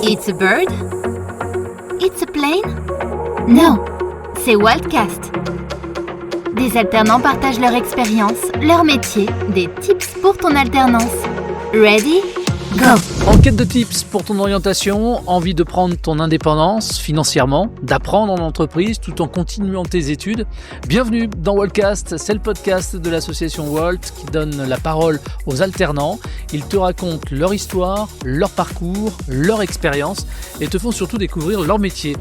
It's a bird? It's a plane? Non, c'est Waltcast. Des alternants partagent leur expérience, leur métier, des tips pour ton alternance. Ready? Go! En quête de tips pour ton orientation, envie de prendre ton indépendance financièrement, d'apprendre en entreprise tout en continuant tes études. Bienvenue dans Waltcast, c'est le podcast de l'association Walt qui donne la parole aux alternants. Ils te racontent leur histoire, leur parcours, leur expérience et te font surtout découvrir leur métier.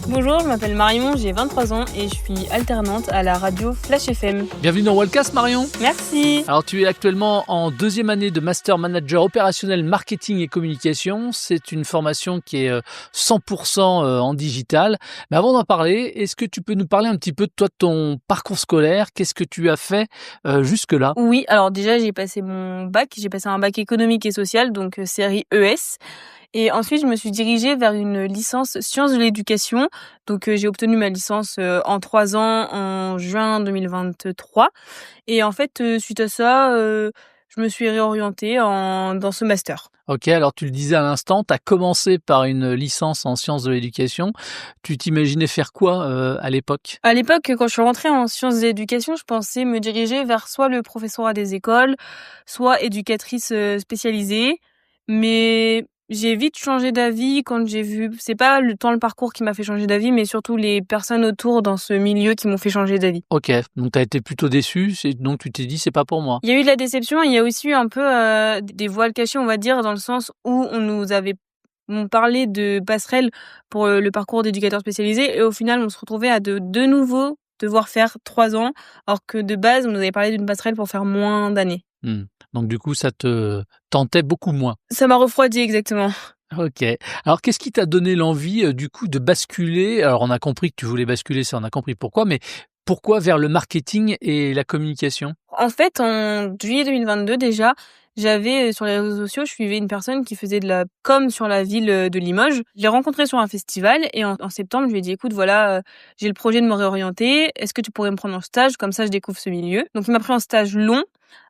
Bonjour, je m'appelle Marion, j'ai 23 ans et je suis alternante à la radio Flash FM. Bienvenue dans Waltcast, Marion. Merci. Alors tu es actuellement en deuxième année de Master Manager Opérationnel Marketing et Communication. C'est une formation qui est 100% en digital. Mais avant d'en parler, est-ce que tu peux nous parler un petit peu de toi, de ton parcours scolaire? Qu'est-ce que tu as fait jusque-là? Oui, alors déjà j'ai passé mon bac, j'ai passé un bac économique et social, donc série ES. Et ensuite, je me suis dirigée vers une licence sciences de l'éducation. Donc, j'ai obtenu ma licence en 3 ans en juin 2023. Et en fait, suite à ça, je me suis réorientée dans ce master. Ok, alors tu le disais à l'instant, tu as commencé par une licence en sciences de l'éducation. Tu t'imaginais faire quoi à l'époque? À l'époque, quand je suis rentrée en sciences de l'éducation, je pensais me diriger vers soit le professorat des écoles, soit éducatrice spécialisée. Mais j'ai vite changé d'avis quand j'ai vu, c'est pas le parcours qui m'a fait changer d'avis, mais surtout les personnes autour dans ce milieu qui m'ont fait changer d'avis. Ok, donc tu as été plutôt déçu, donc tu t'es dit c'est pas pour moi. Il y a eu de la déception, il y a aussi eu un peu des voiles cachés, on va dire, dans le sens où on parlait de passerelle pour le parcours d'éducateur spécialisé, et au final, on se retrouvait à de nouveau devoir faire 3 ans, alors que de base, on nous avait parlé d'une passerelle pour faire moins d'années. Donc du coup, ça te tentait beaucoup moins. Ça m'a refroidi, exactement. Ok. Alors, qu'est-ce qui t'a donné l'envie, du coup, de basculer? Alors, on a compris que tu voulais basculer, ça, on a compris pourquoi, mais pourquoi vers le marketing et la communication? En fait, en juillet 2022 déjà, j'avais sur les réseaux sociaux, je suivais une personne qui faisait de la com sur la ville de Limoges. Je l'ai rencontrée sur un festival et en septembre, je lui ai dit écoute, voilà, j'ai le projet de me réorienter. Est-ce que tu pourrais me prendre en stage? Comme ça, je découvre ce milieu. Donc, il m'a pris en stage long.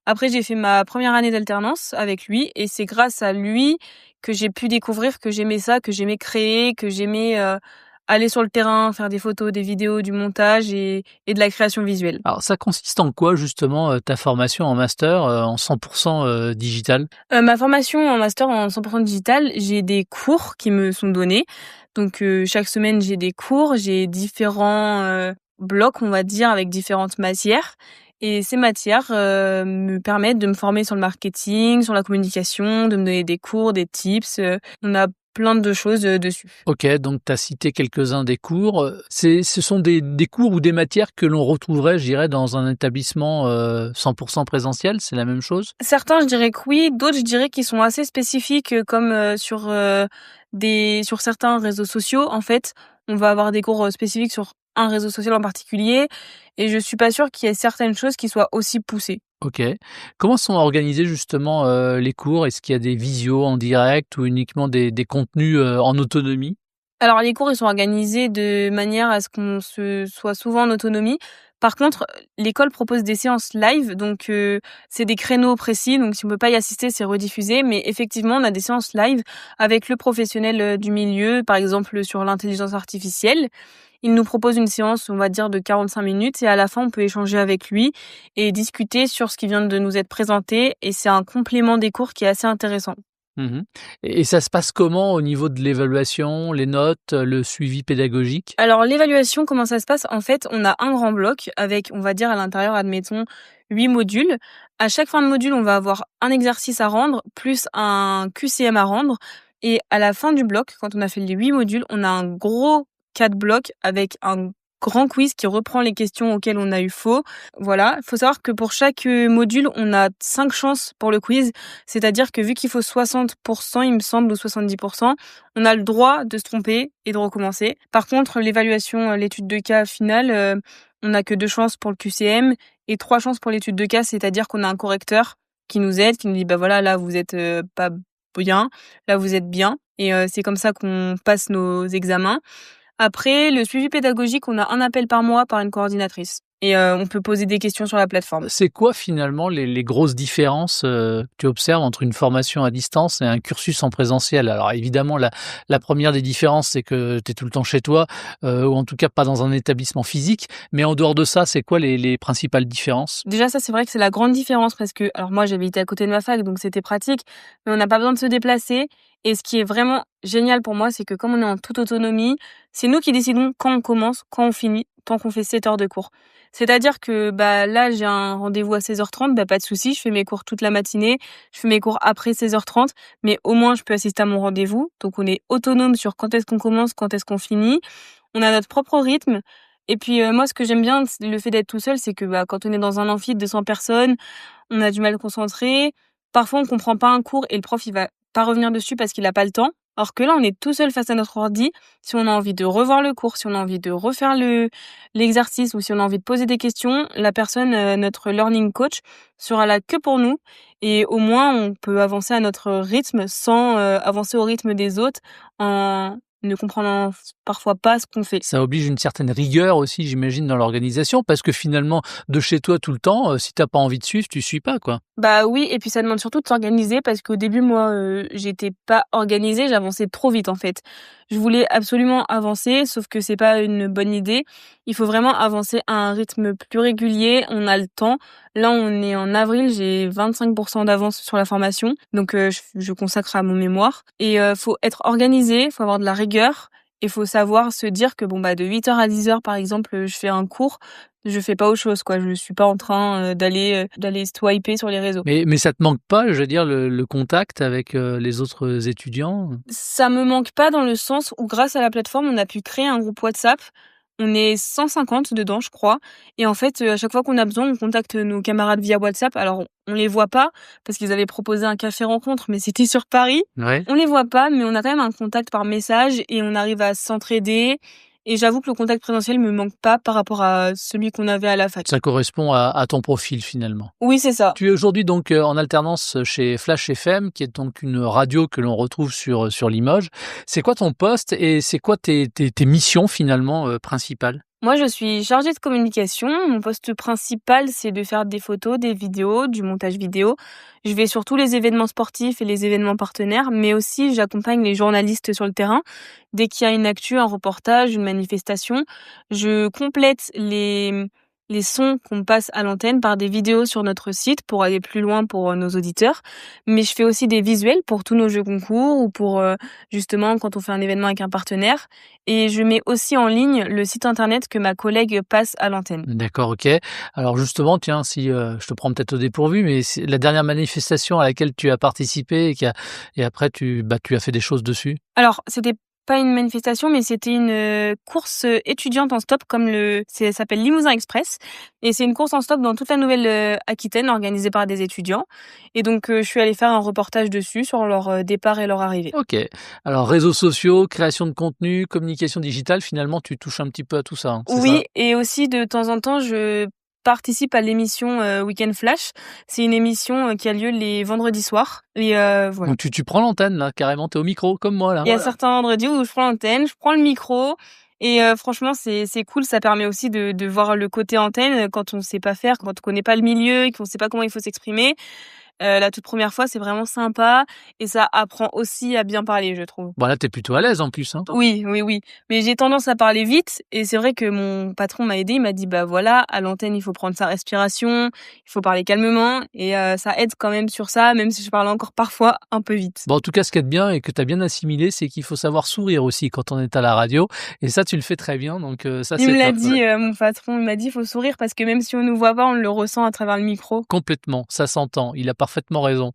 Après, j'ai fait ma première année d'alternance avec lui et c'est grâce à lui que j'ai pu découvrir que j'aimais ça, que j'aimais créer, que j'aimais aller sur le terrain, faire des photos, des vidéos, du montage et de la création visuelle. Alors, ça consiste en quoi, justement, ta formation en master en 100% digital? Ma formation en master en 100% digital, j'ai des cours qui me sont donnés. Donc, chaque semaine, j'ai des cours, j'ai différents blocs, on va dire, avec différentes matières. Et ces matières me permettent de me former sur le marketing, sur la communication, de me donner des cours, des tips. On a plein de choses dessus. Ok, donc tu as cité quelques-uns des cours. Ce sont des cours ou des matières que l'on retrouverait, je dirais, dans un établissement 100% présentiel, c'est la même chose? Certains, je dirais que oui. D'autres, je dirais qu'ils sont assez spécifiques, comme sur certains réseaux sociaux. En fait, on va avoir des cours spécifiques sur un réseau social en particulier. Et je suis pas sûre qu'il y ait certaines choses qui soient aussi poussées. Ok. Comment sont organisés justement les cours? Est-ce qu'il y a des visios en direct ou uniquement des contenus en autonomie? Alors les cours, ils sont organisés de manière à ce qu'on soit souvent en autonomie. Par contre, l'école propose des séances live, donc c'est des créneaux précis, donc si on peut pas y assister, c'est rediffusé. Mais effectivement, on a des séances live avec le professionnel du milieu, par exemple sur l'intelligence artificielle. Il nous propose une séance, on va dire, de 45 minutes et à la fin, on peut échanger avec lui et discuter sur ce qui vient de nous être présenté. Et c'est un complément des cours qui est assez intéressant. Mmh. Et ça se passe comment au niveau de l'évaluation, les notes, le suivi pédagogique? Alors l'évaluation, comment ça se passe? En fait, on a un grand bloc avec, on va dire à l'intérieur, admettons, 8 modules. À chaque fin de module, on va avoir un exercice à rendre, plus un QCM à rendre. Et à la fin du bloc, quand on a fait les 8 modules, on a un gros 4 blocs avec un grand quiz qui reprend les questions auxquelles on a eu faux. Voilà, il faut savoir que pour chaque module, on a 5 chances pour le quiz. C'est-à-dire que vu qu'il faut 60%, il me semble, ou 70%, on a le droit de se tromper et de recommencer. Par contre, l'évaluation, l'étude de cas finale, on n'a que 2 chances pour le QCM et 3 chances pour l'étude de cas, c'est-à-dire qu'on a un correcteur qui nous aide, qui nous dit bah voilà, là vous êtes pas bien, là vous êtes bien. Et c'est comme ça qu'on passe nos examens. Après, le suivi pédagogique, on a un appel par mois par une coordinatrice. et on peut poser des questions sur la plateforme. C'est quoi finalement les grosses différences, que tu observes entre une formation à distance et un cursus en présentiel? Alors évidemment la 1re des différences, c'est que tu es tout le temps chez toi, ou en tout cas pas dans un établissement physique, mais en dehors de ça, c'est quoi les principales différences? Déjà ça, c'est vrai que c'est la grande différence parce que alors moi j'habitais à côté de ma fac donc c'était pratique, mais on n'a pas besoin de se déplacer et ce qui est vraiment génial pour moi, c'est que comme on est en toute autonomie, c'est nous qui décidons quand on commence, quand on finit, tant qu'on fait 7 heures de cours. C'est-à-dire que, là, j'ai un rendez-vous à 16h30, pas de souci, je fais mes cours toute la matinée, je fais mes cours après 16h30, mais au moins je peux assister à mon rendez-vous. Donc on est autonome sur quand est-ce qu'on commence, quand est-ce qu'on finit. On a notre propre rythme. Et puis moi, ce que j'aime bien, le fait d'être tout seul, c'est que quand on est dans un amphi de 200 personnes, on a du mal à concentrer. Parfois, on comprend pas un cours et le prof, il va pas revenir dessus parce qu'il a pas le temps. Alors que là, on est tout seul face à notre ordi. Si on a envie de revoir le cours, si on a envie de refaire l'exercice ou si on a envie de poser des questions, la personne, notre learning coach, sera là que pour nous. Et au moins, on peut avancer à notre rythme sans avancer au rythme des autres en ne comprenant parfois pas ce qu'on fait. Ça oblige une certaine rigueur aussi, j'imagine, dans l'organisation, parce que finalement, de chez toi tout le temps, si tu pas envie de suivre, tu suis pas, quoi. Bah oui, et puis ça demande surtout de s'organiser parce qu'au début, moi, j'étais pas organisée, j'avançais trop vite en fait. Je voulais absolument avancer, sauf que c'est pas une bonne idée. Il faut vraiment avancer à un rythme plus régulier, on a le temps. Là, on est en avril, j'ai 25% d'avance sur la formation, donc je consacre à mon mémoire. Et faut être organisé, faut avoir de la rigueur. Il faut savoir se dire que de 8h à 10h par exemple, je fais un cours, je fais pas autre chose quoi, je suis pas en train d'aller swiper sur les réseaux. Mais ça te manque pas, je veux dire, le contact avec, les autres étudiants? Ça me manque pas dans le sens où grâce à la plateforme, on a pu créer un groupe WhatsApp. On est 150 dedans, je crois. Et en fait, à chaque fois qu'on a besoin, on contacte nos camarades via WhatsApp. Alors, on les voit pas parce qu'ils avaient proposé un café rencontre, mais c'était sur Paris. Ouais. On les voit pas, mais on a quand même un contact par message et on arrive à s'entraider. Et j'avoue que le contact présentiel me manque pas par rapport à celui qu'on avait à la fac. Ça correspond à ton profil finalement. Oui, c'est ça. Tu es aujourd'hui donc, en alternance chez Flash FM, qui est donc une radio que l'on retrouve sur Limoges. C'est quoi ton poste et c'est quoi tes missions finalement, principales? Moi, je suis chargée de communication. Mon poste principal, c'est de faire des photos, des vidéos, du montage vidéo. Je vais sur tous les événements sportifs et les événements partenaires, mais aussi j'accompagne les journalistes sur le terrain. Dès qu'il y a une actu, un reportage, une manifestation, je complète les sons qu'on passe à l'antenne par des vidéos sur notre site pour aller plus loin pour nos auditeurs. Mais je fais aussi des visuels pour tous nos jeux concours ou pour justement quand on fait un événement avec un partenaire. Et je mets aussi en ligne le site internet que ma collègue passe à l'antenne. D'accord, OK. Alors justement, tiens, si, je te prends peut-être au dépourvu, mais c'est la dernière manifestation à laquelle tu as participé et après tu as fait des choses dessus? Alors, c'était pas une manifestation, mais c'était une course étudiante en stop comme ça s'appelle Limousin Express. Et c'est une course en stop dans toute la Nouvelle-Aquitaine organisée par des étudiants. Et donc, je suis allée faire un reportage dessus sur leur départ et leur arrivée. OK. Alors réseaux sociaux, création de contenu, communication digitale, finalement tu touches un petit peu à tout ça, hein, c'est ça? Oui, et aussi de temps en temps, je participe à l'émission Weekend Flash. C'est une émission qui a lieu les vendredis soirs. Et voilà. Donc tu prends l'antenne là, carrément, tu es au micro comme moi là? Il y a certains vendredis où je prends l'antenne, je prends le micro et franchement c'est cool, ça permet aussi de voir le côté antenne quand on sait pas faire, quand on connaît pas le milieu et qu'on sait pas comment il faut s'exprimer. La toute première fois, c'est vraiment sympa et ça apprend aussi à bien parler, je trouve. Bon là, tu es plutôt à l'aise en plus, hein? Oui, oui, oui. Mais j'ai tendance à parler vite et c'est vrai que mon patron m'a aidé. Il m'a dit, voilà, à l'antenne, il faut prendre sa respiration, il faut parler calmement et ça aide quand même sur ça, même si je parle encore parfois un peu vite. Bon, en tout cas, ce qui est bien et que tu as bien assimilé, c'est qu'il faut savoir sourire aussi quand on est à la radio et ça, tu le fais très bien donc ça, c'est Il me l'a top, dit, ouais. mon patron, il m'a dit: «Faut sourire parce que même si on nous voit pas, on le ressent à travers le micro». Complètement, ça s'entend, il a parfaitement raison.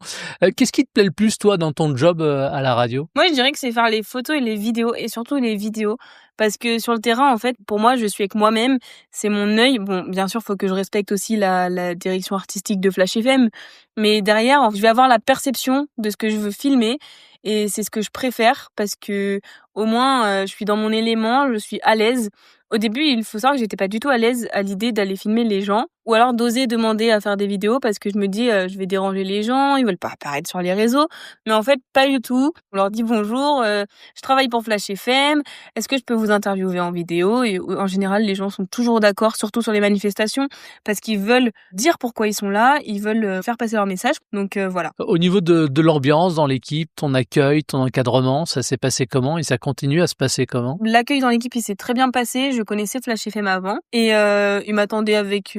Qu'est-ce qui te plaît le plus toi dans ton job, à la radio? Moi, je dirais que c'est faire les photos et les vidéos et surtout les vidéos parce que sur le terrain, en fait, pour moi, je suis avec moi-même, c'est mon œil. Bon, bien sûr, faut que je respecte aussi la direction artistique de Flash FM, mais derrière, je vais avoir la perception de ce que je veux filmer et c'est ce que je préfère parce que au moins, je suis dans mon élément, je suis à l'aise. Au début, il faut savoir que j'étais pas du tout à l'aise à l'idée d'aller filmer les gens ou alors d'oser demander à faire des vidéos parce que je me dis, je vais déranger les gens, ils veulent pas apparaître sur les réseaux. Mais en fait, pas du tout. On leur dit: «Bonjour, je travaille pour Flash FM, est-ce que je peux vous interviewer en vidéo?» Et en général, les gens sont toujours d'accord, surtout sur les manifestations, parce qu'ils veulent dire pourquoi ils sont là, ils veulent, faire passer leur message. Donc voilà. Au niveau de l'ambiance dans l'équipe, ton accueil, ton encadrement, ça s'est passé comment et ça continue à se passer comment? L'accueil dans l'équipe, il s'est très bien passé. Je connaissais Flash FM avant et ils m'attendaient avec,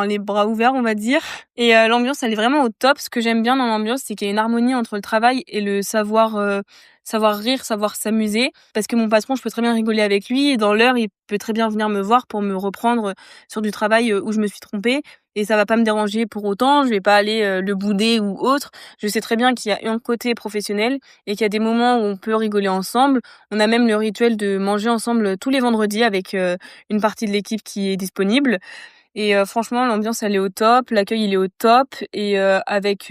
les bras ouverts, on va dire. Et l'ambiance, elle est vraiment au top. Ce que j'aime bien dans l'ambiance, c'est qu'il y a une harmonie entre le travail et le savoir rire, savoir s'amuser. Parce que mon patron, je peux très bien rigoler avec lui et dans l'heure, il peut très bien venir me voir pour me reprendre sur du travail où je me suis trompée. Et ça va pas me déranger pour autant. Je vais pas aller le bouder ou autre. Je sais très bien qu'il y a un côté professionnel et qu'il y a des moments où on peut rigoler ensemble. On a même le rituel de manger ensemble tous les vendredis avec une partie de l'équipe qui est disponible. Et franchement, l'ambiance, elle est au top, l'accueil, il est au top. Et avec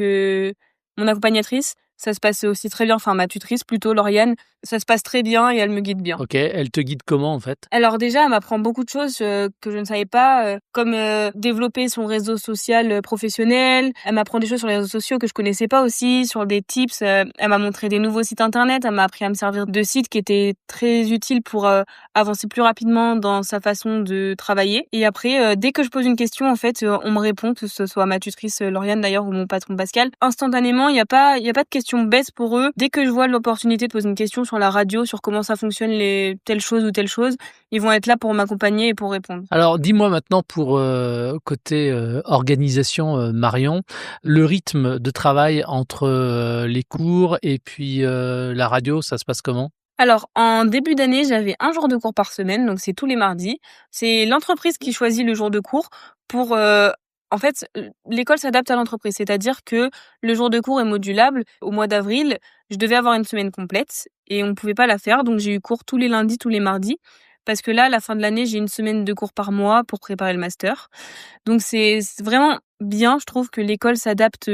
mon accompagnatrice, ça se passe aussi très bien. Enfin, ma tutrice plutôt, Lauriane, ça se passe très bien et elle me guide bien. OK, elle te guide comment en fait? Alors déjà, elle m'apprend beaucoup de choses que je ne savais pas, comme développer son réseau social professionnel. Elle m'apprend des choses sur les réseaux sociaux que je connaissais pas aussi, sur des tips. Elle m'a montré des nouveaux sites internet. Elle m'a appris à me servir de sites qui étaient très utiles pour avancer plus rapidement dans sa façon de travailler. Et après, dès que je pose une question, en fait, on me répond, que ce soit ma tutrice Lauriane d'ailleurs ou mon patron Pascal. Instantanément, il y a pas de questions bêtes pour eux. Dès que je vois l'opportunité de poser une question sur la radio, sur comment ça fonctionne telle chose ou telle chose, ils vont être là pour m'accompagner et pour répondre. Alors dis-moi maintenant pour côté organisation, Marion, le rythme de travail entre les cours et puis la radio, ça se passe comment? Alors, en début d'année, j'avais un jour de cours par semaine, donc c'est tous les mardis. C'est l'entreprise qui choisit le jour de cours pour... en fait, l'école s'adapte à l'entreprise, c'est-à-dire que le jour de cours est modulable. Au mois d'avril, je devais avoir une semaine complète et on ne pouvait pas la faire, donc j'ai eu cours tous les lundis, tous les mardis. Parce que là, à la fin de l'année, j'ai une semaine de cours par mois pour préparer le master. Donc c'est vraiment bien, je trouve que l'école s'adapte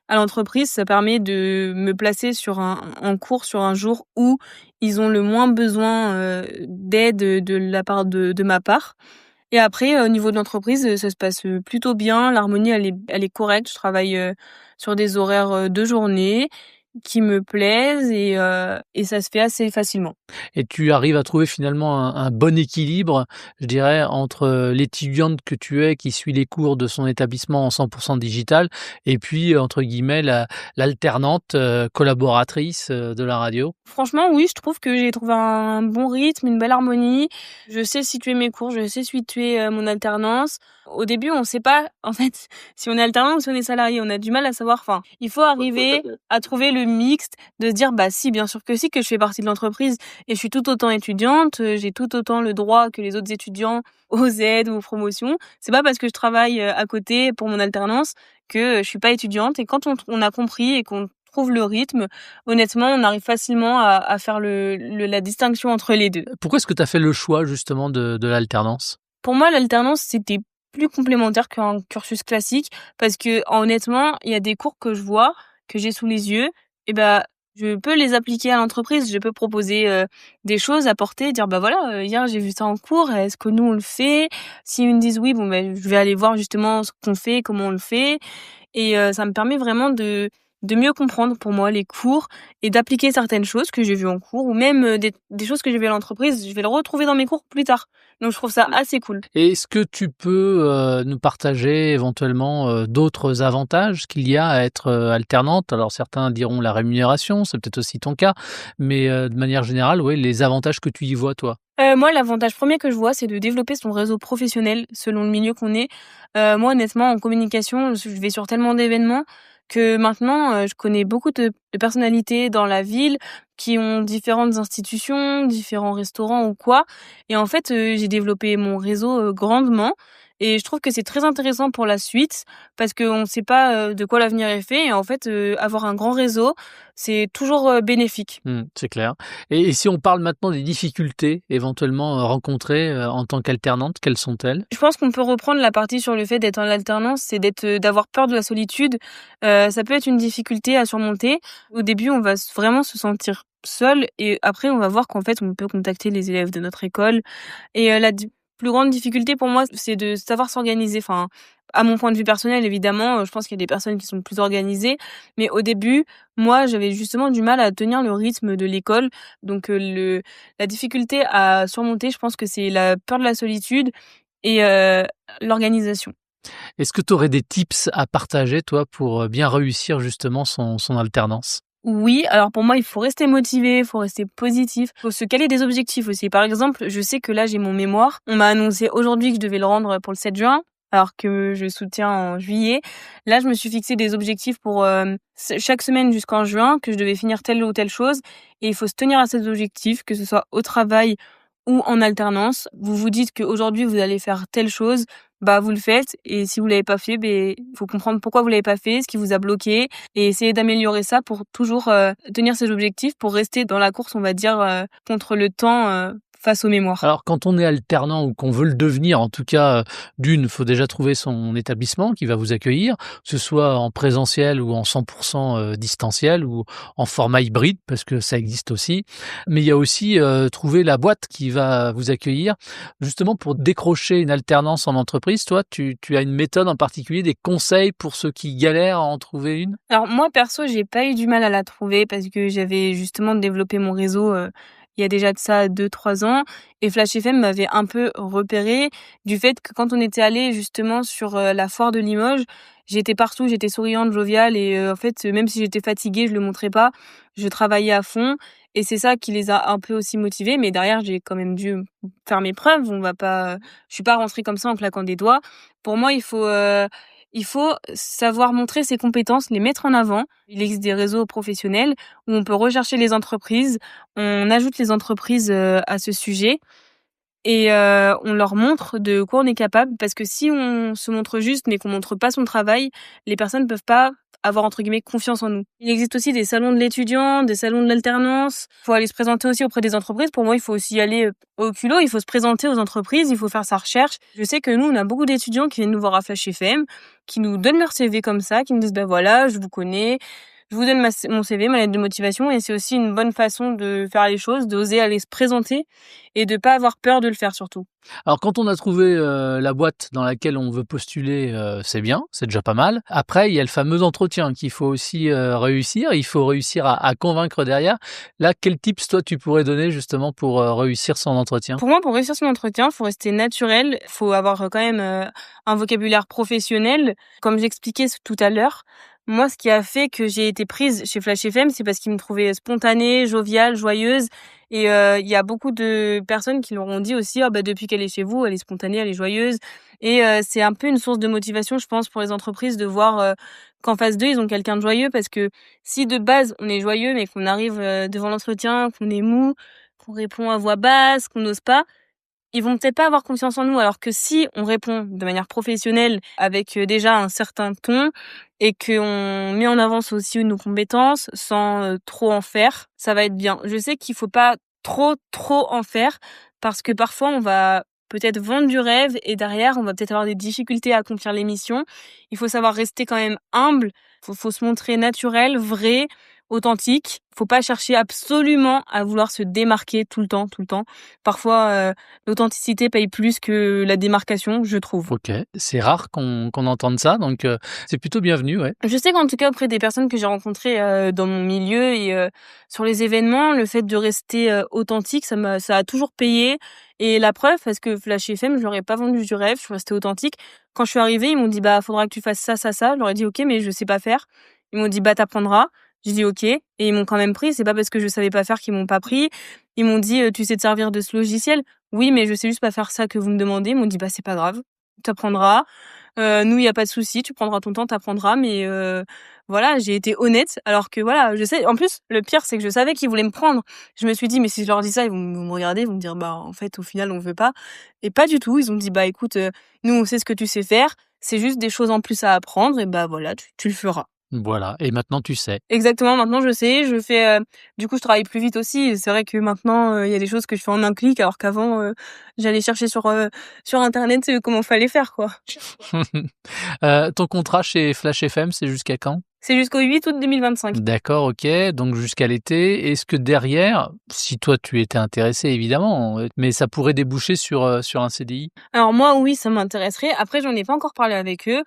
à l'entreprise. Ça permet de me placer sur un cours sur un jour où ils ont le moins besoin d'aide de la part de ma part. Et après, au niveau de l'entreprise, ça se passe plutôt bien. L'harmonie, elle est correcte. Je travaille sur des horaires de journée qui me plaisent et ça se fait assez facilement. Et tu arrives à trouver finalement un bon équilibre, je dirais, entre l'étudiante que tu es, qui suit les cours de son établissement en 100% digital, et puis, entre guillemets, l'alternante collaboratrice de la radio. Franchement, oui, je trouve que j'ai trouvé un bon rythme, une belle harmonie. Je sais situer mes cours, je sais situer mon alternance. Au début, on sait pas, en fait, si on est alternant ou si on est salarié. On a du mal à savoir. Enfin, il faut arriver à trouver le mixte, de se dire, bah si, bien sûr que si, que je fais partie de l'entreprise et je suis tout autant étudiante, j'ai tout autant le droit que les autres étudiants aux aides ou aux promotions. C'est pas parce que je travaille à côté pour mon alternance que je suis pas étudiante. Et quand on a compris et qu'on trouve le rythme, honnêtement, on arrive facilement à faire la distinction entre les deux. Pourquoi est-ce que tu as fait le choix justement de l'alternance? Pour moi, l'alternance, c'était plus complémentaire qu'un cursus classique parce que honnêtement, il y a des cours que je vois, que j'ai sous les yeux, et ben je peux les appliquer à l'entreprise, je peux proposer des choses, apporter, dire bah voilà, hier j'ai vu ça en cours, est-ce que nous on le fait? S'ils me disent oui, bon ben je vais aller voir justement ce qu'on fait, comment on le fait, et ça me permet vraiment de mieux comprendre pour moi les cours et d'appliquer certaines choses que j'ai vues en cours ou même des choses que j'ai vues à l'entreprise, je vais le retrouver dans mes cours plus tard. Donc je trouve ça assez cool. Et est-ce que tu peux nous partager éventuellement d'autres avantages qu'il y a à être alternante? Alors certains diront la rémunération, c'est peut-être aussi ton cas, mais de manière générale, oui, les avantages que tu y vois, toi? Moi, l'avantage premier que je vois, c'est de développer son réseau professionnel selon le milieu qu'on est. Moi, honnêtement, en communication, je vais sur tellement d'événements que maintenant, je connais beaucoup de personnalités dans la ville qui ont différentes institutions, différents restaurants ou quoi. Et en fait, j'ai développé mon réseau grandement. Et je trouve que c'est très intéressant pour la suite parce qu'on ne sait pas de quoi l'avenir est fait. Et en fait, avoir un grand réseau, c'est toujours bénéfique. C'est clair. Et si on parle maintenant des difficultés éventuellement rencontrées en tant qu'alternante, quelles sont-elles? Je pense qu'on peut reprendre la partie sur le fait d'être en alternance, c'est d'avoir peur de la solitude. Ça peut être une difficulté à surmonter. Au début, on va vraiment se sentir seul et après, on va voir qu'en fait, on peut contacter les élèves de notre école. Et plus grande difficulté pour moi, c'est de savoir s'organiser. Enfin, À mon point de vue personnel, évidemment, je pense qu'il y a des personnes qui sont plus organisées, mais au début, moi, j'avais justement du mal à tenir le rythme de l'école. Donc, la difficulté à surmonter, je pense que c'est la peur de la solitude et l'organisation. Est-ce que tu aurais des tips à partager, toi, pour bien réussir justement son alternance? Oui, alors pour moi, il faut rester motivé, il faut rester positif, il faut se caler des objectifs aussi. Par exemple, je sais que là, j'ai mon mémoire. On m'a annoncé aujourd'hui que je devais le rendre pour le 7 juin, alors que je soutiens en juillet. Là, je me suis fixé des objectifs pour chaque semaine jusqu'en juin, que je devais finir telle ou telle chose. Et il faut se tenir à ces objectifs, que ce soit au travail ou en alternance. Vous vous dites qu'aujourd'hui, vous allez faire telle chose, bah vous le faites. Et si vous l'avez pas fait, il faut comprendre pourquoi vous l'avez pas fait, ce qui vous a bloqué, et essayer d'améliorer ça pour toujours tenir ses objectifs, pour rester dans la course, on va dire, contre le temps face aux mémoires. Alors, quand on est alternant ou qu'on veut le devenir, en tout cas, d'une, faut déjà trouver son établissement qui va vous accueillir, que ce soit en présentiel ou en 100% distanciel ou en format hybride, parce que ça existe aussi. Mais il y a aussi trouver la boîte qui va vous accueillir. Justement, pour décrocher une alternance en entreprise, toi, tu as une méthode en particulier, des conseils pour ceux qui galèrent à en trouver une? Alors moi perso, j'ai pas eu du mal à la trouver parce que j'avais justement développé mon réseau il y a déjà de ça 2-3 ans, et Flash FM m'avait un peu repérée du fait que quand on était allé justement sur la foire de Limoges, j'étais partout, j'étais souriante, joviale, et en fait, même si j'étais fatiguée, je le montrais pas, je travaillais à fond, et c'est ça qui les a un peu aussi motivés. Mais derrière, j'ai quand même dû faire mes preuves. Je suis pas rentrée comme ça en claquant des doigts. Pour moi, il faut savoir montrer ses compétences, les mettre en avant. Il existe des réseaux professionnels où on peut rechercher les entreprises. On ajoute les entreprises à ce sujet, et on leur montre de quoi on est capable. Parce que si on se montre juste mais qu'on montre pas son travail, les personnes ne peuvent pas avoir entre guillemets confiance en nous. Il existe aussi des salons de l'étudiant, des salons de l'alternance. Il faut aller se présenter aussi auprès des entreprises. Pour moi, il faut aussi y aller au culot. Il faut se présenter aux entreprises, il faut faire sa recherche. Je sais que nous, on a beaucoup d'étudiants qui viennent nous voir à Flash FM, qui nous donnent leur CV comme ça, qui nous disent voilà, je vous connais, je vous donne mon CV, ma lettre de motivation. Et c'est aussi une bonne façon de faire les choses, d'oser aller se présenter et de pas avoir peur de le faire surtout. Alors, quand on a trouvé la boîte dans laquelle on veut postuler, c'est bien, c'est déjà pas mal. Après, il y a le fameux entretien qu'il faut aussi réussir. Il faut réussir à convaincre derrière. Là, quel tips, toi, tu pourrais donner justement pour réussir son entretien? Pour moi, pour réussir son entretien, faut rester naturel, faut avoir quand même un vocabulaire professionnel. Comme j'expliquais tout à l'heure, moi, ce qui a fait que j'ai été prise chez Flash FM, c'est parce qu'ils me trouvaient spontanée, joviale, joyeuse. Et il y a beaucoup de personnes qui leur ont dit aussi, depuis qu'elle est chez vous, elle est spontanée, elle est joyeuse. Et c'est un peu une source de motivation, je pense, pour les entreprises de voir qu'en face d'eux, ils ont quelqu'un de joyeux. Parce que si de base, on est joyeux, mais qu'on arrive devant l'entretien, qu'on est mou, qu'on répond à voix basse, qu'on n'ose pas, ils vont peut-être pas avoir confiance en nous. Alors que si on répond de manière professionnelle avec déjà un certain ton, et qu'on met en avance aussi nos compétences sans trop en faire, ça va être bien. Je sais qu'il faut pas trop en faire, parce que parfois on va peut-être vendre du rêve et derrière on va peut-être avoir des difficultés à accomplir les missions. Il faut savoir rester quand même humble, faut se montrer naturel, vrai, authentique. Faut pas chercher absolument à vouloir se démarquer tout le temps. Parfois, l'authenticité paye plus que la démarcation, je trouve. OK, c'est rare qu'on entende ça, donc c'est plutôt bienvenu, ouais. Je sais qu'en tout cas, auprès des personnes que j'ai rencontrées dans mon milieu et sur les événements, le fait de rester authentique, ça a toujours payé. Et la preuve, parce que Flash FM, je leur ai pas vendu du rêve, je suis restée authentique. Quand je suis arrivée, ils m'ont dit faudra que tu fasses ça. Je leur ai dit OK, mais je sais pas faire. Ils m'ont dit t'apprendras. J'ai dit OK, et ils m'ont quand même pris. C'est pas parce que je savais pas faire qu'ils m'ont pas pris. Ils m'ont dit tu sais te servir de ce logiciel? Oui, mais je sais juste pas faire ça que vous me demandez. Ils m'ont dit c'est pas grave, t'apprendras. Nous, il y a pas de souci, tu prendras ton temps, t'apprendras. Mais voilà, j'ai été honnête, alors que voilà, je sais. En plus, le pire, c'est que je savais qu'ils voulaient me prendre. Je me suis dit mais si je leur dis ça, ils vont me regarder, ils vont me dire en fait au final on veut pas. Et pas du tout. Ils ont dit écoute, nous on sait ce que tu sais faire. C'est juste des choses en plus à apprendre, et voilà, tu le feras. Voilà, et maintenant tu sais. Exactement, maintenant je sais, je fais, du coup je travaille plus vite aussi. C'est vrai que maintenant, il y a des choses que je fais en un clic alors qu'avant, j'allais chercher sur internet, comment fallait faire, quoi. Ton contrat chez Flash FM, c'est jusqu'à quand? C'est jusqu'au 8 août 2025. D'accord, OK, donc jusqu'à l'été. Est-ce que derrière, si toi tu étais intéressé évidemment, mais ça pourrait déboucher sur un CDI? Alors moi, oui, ça m'intéresserait. Après, j'en ai pas encore parlé avec eux.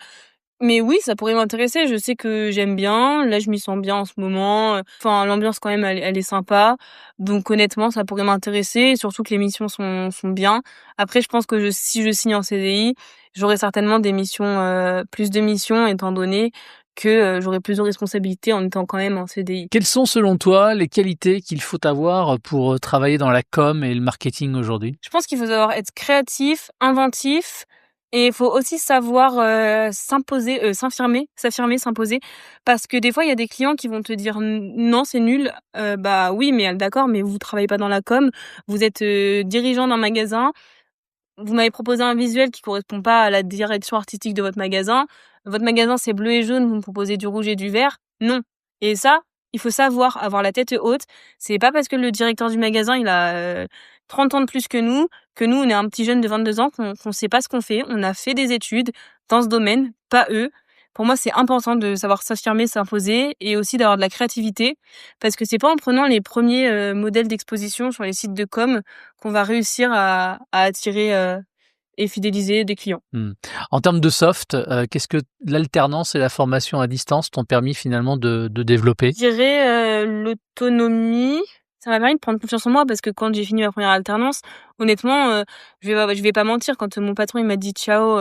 Mais oui, ça pourrait m'intéresser. Je sais que j'aime bien. Là, je m'y sens bien en ce moment. Enfin, l'ambiance quand même, elle est sympa. Donc honnêtement, ça pourrait m'intéresser. Surtout que les missions sont bien. Après, je pense que si je signe en CDI, j'aurai certainement des missions, plus de missions, étant donné que j'aurai plus de responsabilités en étant quand même en CDI. Quelles sont selon toi les qualités qu'il faut avoir pour travailler dans la com et le marketing aujourd'hui? Je pense qu'il faut savoir être créatif, inventif, et il faut aussi savoir s'imposer, s'imposer. Parce que des fois, il y a des clients qui vont te dire non, c'est nul. Bah oui, mais d'accord, mais vous travaillez pas dans la com, vous êtes dirigeant d'un magasin, vous m'avez proposé un visuel qui correspond pas à la direction artistique de votre magasin. Votre magasin, c'est bleu et jaune, vous me proposez du rouge et du vert. Non. Et ça, il faut savoir avoir la tête haute. C'est pas parce que le directeur du magasin, il a 30 ans de plus que nous, on est un petit jeune de 22 ans, qu'on sait pas ce qu'on fait. On a fait des études dans ce domaine, pas eux. Pour moi, c'est important de savoir s'affirmer, s'imposer et aussi d'avoir de la créativité parce que c'est pas en prenant les premiers modèles d'exposition sur les sites de com qu'on va réussir à attirer et fidéliser des clients. En termes de soft, qu'est-ce que l'alternance et la formation à distance t'ont permis finalement de développer? Je dirais l'autonomie. Ça m'a permis de prendre confiance en moi parce que quand j'ai fini ma première alternance, honnêtement, je vais pas mentir, quand mon patron il m'a dit ciao,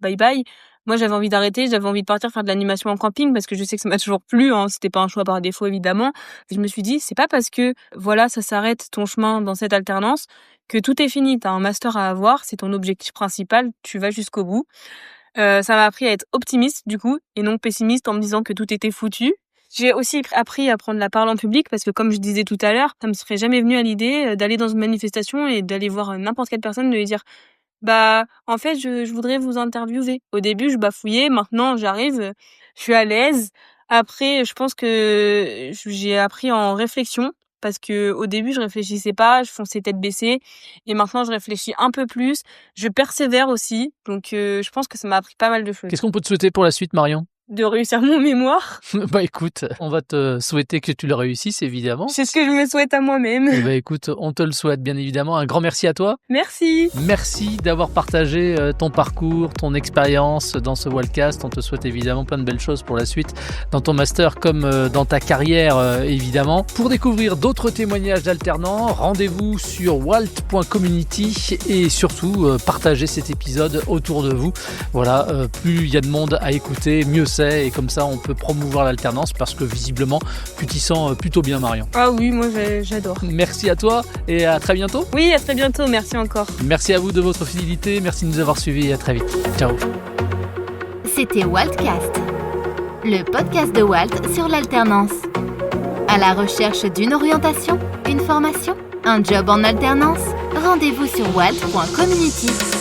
bye bye, moi j'avais envie d'arrêter, j'avais envie de partir faire de l'animation en camping parce que je sais que ça m'a toujours plu, hein, c'était pas un choix par défaut évidemment. Je me suis dit c'est pas parce que voilà, ça s'arrête ton chemin dans cette alternance que tout est fini. Tu as un master à avoir, c'est ton objectif principal, tu vas jusqu'au bout. Ça m'a appris à être optimiste du coup et non pessimiste en me disant que tout était foutu. J'ai aussi appris à prendre la parole en public parce que comme je disais tout à l'heure, ça me serait jamais venu à l'idée d'aller dans une manifestation et d'aller voir n'importe quelle personne, de lui dire bah en fait je voudrais vous interviewer. Au début je bafouillais, maintenant j'arrive, je suis à l'aise. Après je pense que j'ai appris en réflexion parce que au début je réfléchissais pas, je fonçais tête baissée et maintenant je réfléchis un peu plus, je persévère aussi. Donc je pense que ça m'a appris pas mal de choses. Qu'est-ce qu'on peut te souhaiter pour la suite, Marion? De réussir mon mémoire. Bah écoute, on va te souhaiter que tu le réussisses évidemment. C'est ce que je me souhaite à moi-même. Bah écoute, on te le souhaite bien évidemment. Un grand merci à toi. Merci. Merci d'avoir partagé ton parcours, ton expérience dans ce Waltcast. On te souhaite évidemment plein de belles choses pour la suite dans ton master comme dans ta carrière évidemment. Pour découvrir d'autres témoignages d'alternants, rendez-vous sur walt.community et surtout partagez cet épisode autour de vous. Voilà, plus il y a de monde à écouter, mieux c'est, et comme ça on peut promouvoir l'alternance parce que visiblement tu t'y sens plutôt bien, Marion. Ah oui, moi j'adore. Merci à toi et à très bientôt. Oui, à très bientôt, merci encore. Merci à vous de votre fidélité, merci de nous avoir suivis et à très vite. Ciao. C'était Waltcast, le podcast de Walt sur l'alternance. À la recherche d'une orientation, une formation, un job en alternance, rendez-vous sur walt.community.